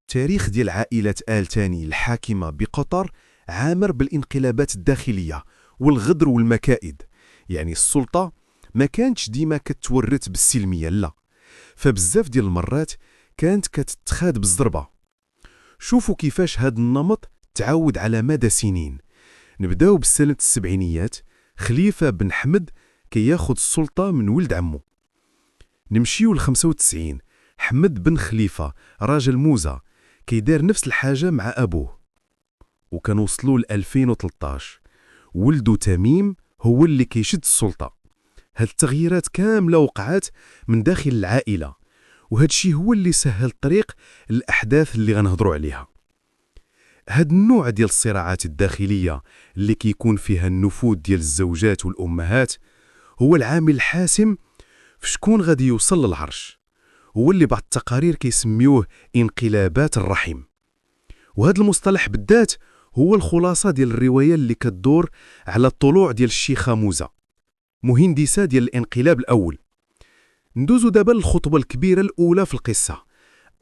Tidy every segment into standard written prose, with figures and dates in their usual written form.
تاريخ ديال عائلة آل تاني الحاكمة بقطر عامر بالانقلابات الداخلية والغدر والمكائد. يعني السلطة ما كانتش ديما كتورث بالسلمية، لا، فبزاف ديال المرات كانت كتتخاد بالزربة. شوفوا كيفاش هاد النمط تعاود على مدى سنين. نبداو بالسنة السبعينيات، خليفة بن حمد كياخد السلطة من ولد عمو. نمشيو ل95، حمد بن خليفة راجل موزة كيدار نفس الحاجة مع أبوه. وكنوصلوا ل2013، ولدو تميم هو اللي كيشد السلطة. هاد التغييرات كاملة وقعات من داخل العائلة، وهاد الشيء هو اللي سهل الطريق للأحداث اللي غنهضروا عليها. هاد النوع ديال الصراعات الداخلية اللي كيكون فيها النفوذ ديال الزوجات والأمهات هو العامل الحاسم في شكون غادي يوصل للعرش، هو اللي بعض التقارير كيسميوه انقلابات الرحم. وهذا المصطلح بالذات هو الخلاصة ديال الرواية اللي كتدور على الطلوع ديال الشيخة موزة، مهندسة ديال الانقلاب الأول. ندوزو دابا للخطوة الكبيرة الأولى في القصة،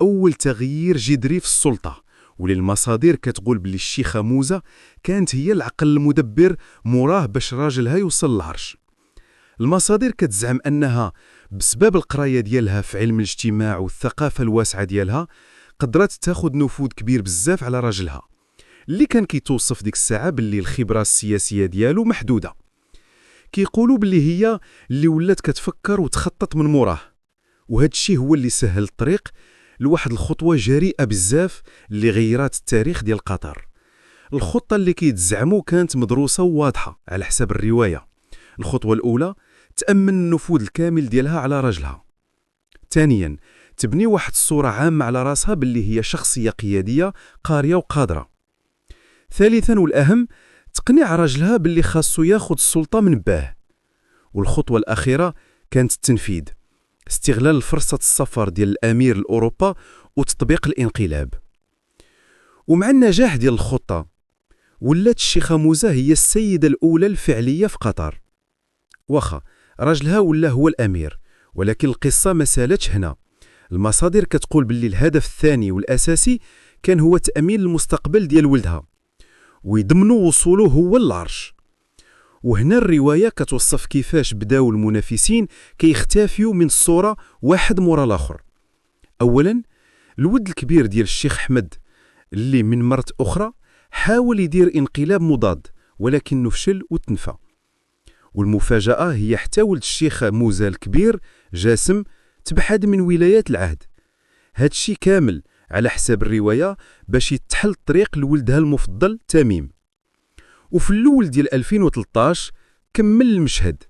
أول تغيير جذري في السلطة، واللي المصادر كتقول بلي الشيخة موزة كانت هي العقل المدبر موراه باش راجلها يوصل للعرش. المصادر كتزعم أنها بسبب القراية ديالها في علم الاجتماع والثقافة الواسعة ديالها قدرت تاخد نفوذ كبير بزاف على راجلها، اللي كان كيتوصف ديك الساعة باللي الخبرة السياسية ديالو محدودة. كيقولوا باللي هي اللي ولات كتفكر وتخطط من موراه، وهذا الشيء هو اللي سهل الطريق لواحد الخطوة جريئة بزاف اللي غيرات التاريخ ديال قطر. الخطة اللي كيتزعموا كانت مدروسة وواضحة على حسب الرواية. الخطوة الأولى، تأمن النفوذ الكامل ديالها على راجلها. ثانياً، تبني واحد الصورة عامة على راسها باللي هي شخصية قيادية قارية وقادرة. ثالثاً والأهم، تقنع راجلها باللي خاصو ياخد السلطة من باه. والخطوة الأخيرة كانت التنفيذ، استغلال فرصة السفر ديال الأمير لأوروبا وتطبيق الانقلاب. ومع النجاح ديال الخطة ولات الشيخة موزة هي السيدة الأولى الفعلية في قطر. واخا راجلها ولا هو الأمير، ولكن القصة ما سالتش هنا. المصادر كتقول باللي الهدف الثاني والأساسي كان هو تأمين المستقبل ديال ولدها ويضمنوا وصوله هو للعرش. وهنا الرواية كتوصف كيفاش بداو المنافسين كيختفيوا من الصورة واحد مورا الآخر. أولا، الولد الكبير ديال الشيخ حمد اللي من مرت أخرى حاول يدير انقلاب مضاد ولكنه فشل وتنفى. والمفاجأة هي حتى ولد الشيخ موزة الكبير جاسم تبحد من ولايات العهد. هادشي كامل على حساب الرواية باش يتحل الطريق لولدها المفضل تميم. وفي الأول ديال 2013 كمل المشهد،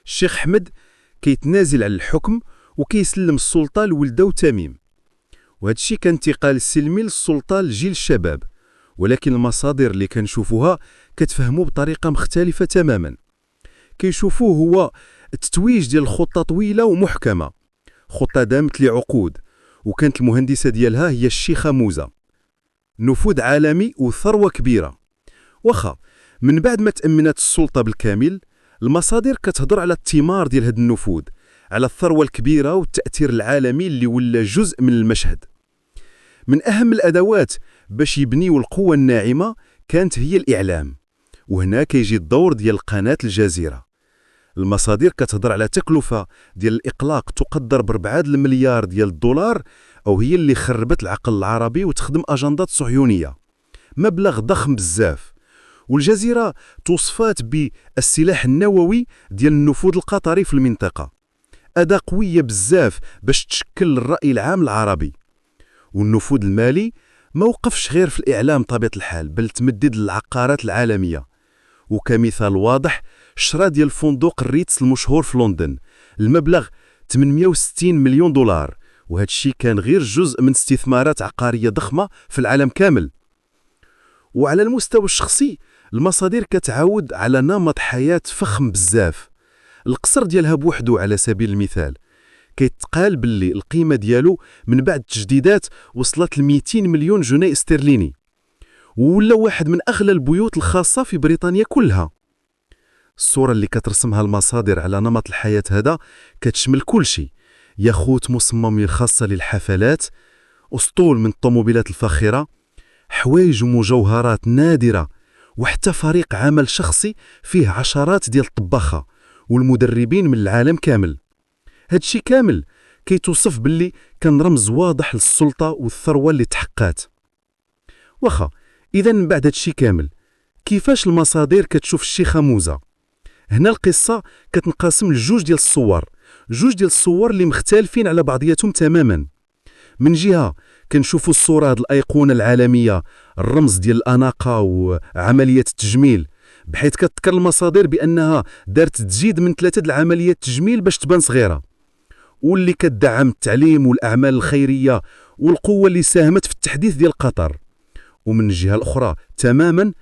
الشيخ حمد كيتنازل على الحكم وكيسلم السلطة لولده تميم. وهادشي كان انتقال سلمي للسلطة لجيل الشباب، ولكن المصادر اللي كنشوفوها كتفهموا بطريقة مختلفة تماما. كيشوفوه هو التتويج ديال خطة طويلة ومحكمة، خطة دامت لعقود، وكانت المهندسة ديالها هي الشيخة موزة. نفوذ عالمي وثروة كبيرة. واخا من بعد ما تأمنت السلطة بالكامل، المصادر كتهضر على الثمار ديال هذا النفوذ، على الثروة الكبيرة والتأثير العالمي اللي ولا جزء من المشهد. من أهم الأدوات باش يبنيوا القوة الناعمة كانت هي الإعلام، وهنا كيجي الدور ديال قناة الجزيرة. المصادر كتهضر على تكلفة ديال الإقلاق تقدر ب4 المليار ديال الدولار، أو هي اللي خربت العقل العربي وتخدم أجندات صهيونية، مبلغ ضخم بزاف. والجزيرة توصفات بالسلاح النووي ديال النفوذ القطري في المنطقة، أداة قوية بزاف باش تشكل الرأي العام العربي. والنفوذ المالي ما وقفش غير في الإعلام طبيعة الحال، بل تمدد للعقارات العالمية. وكمثال واضح، شرا ديال فندق الريتس المشهور في لندن المبلغ 860 مليون دولار، وهذا الشيء كان غير جزء من استثمارات عقارية ضخمة في العالم كامل. وعلى المستوى الشخصي، المصادر كتعاود على نمط حياة فخم بزاف. القصر ديالها بوحدو على سبيل المثال كيتقال باللي القيمة ديالو من بعد التجديدات وصلت ل 200 مليون جنيه استرليني، ولا واحد من أغلى البيوت الخاصة في بريطانيا كلها. الصورة اللي كترسمها المصادر على نمط الحياة هذا كتشمل كل شيء، ياخوت مصممين خاصة للحفلات، أسطول من الطوموبيلات الفاخرة، حوايج ومجوهرات نادرة، وحتى فريق عمل شخصي فيه عشرات ديال الطباخة والمدربين من العالم كامل. هادشي كامل كيتوصف باللي كان رمز واضح للسلطة والثروة اللي تحققات. واخا إذا من بعد هادشي كامل، كيفاش المصادر كتشوف الشيخة موزة؟ هنا القصة كتنقسم لجوج ديال الصور، جوج ديال الصور اللي مختلفين على بعضياتهم تماما. من جهة كنشوفوا الصورة هاد الأيقونة العالمية، الرمز ديال الأناقة وعملية التجميل، بحيث كتذكر المصادر بأنها دارت تزيد من 3 العمليات التجميل باش تبان صغيرة، واللي كتدعم التعليم والأعمال الخيرية والقوة اللي ساهمت في التحديث ديال قطر. ومن الجهة الأخرى تماما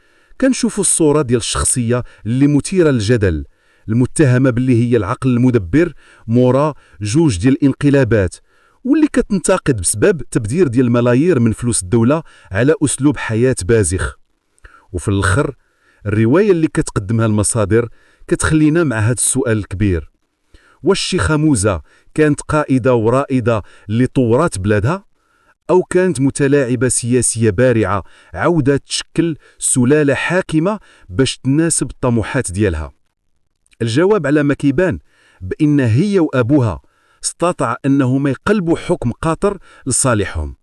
كنشوفوا الصورة ديال الشخصية اللي مثيرة للجدل، المتهمة باللي هي العقل المدبر مورا جوج ديال الانقلابات، واللي كتنتقد بسبب تبذير ديال الملايير من فلوس الدولة على أسلوب حياة بازخ. وفي الآخر الرواية اللي كتقدمها المصادر كتخلينا مع هذا السؤال الكبير: واش الشيخة موزة كانت قائدة ورائدة اللي طورات بلادها، أو كانت متلاعبة سياسية بارعة عودة تشكل سلالة حاكمة باش تناسب الطموحات ديالها؟ الجواب على ما كيبان بأن هي وأبوها استطاع أنهما يقلبوا حكم قطر لصالحهم.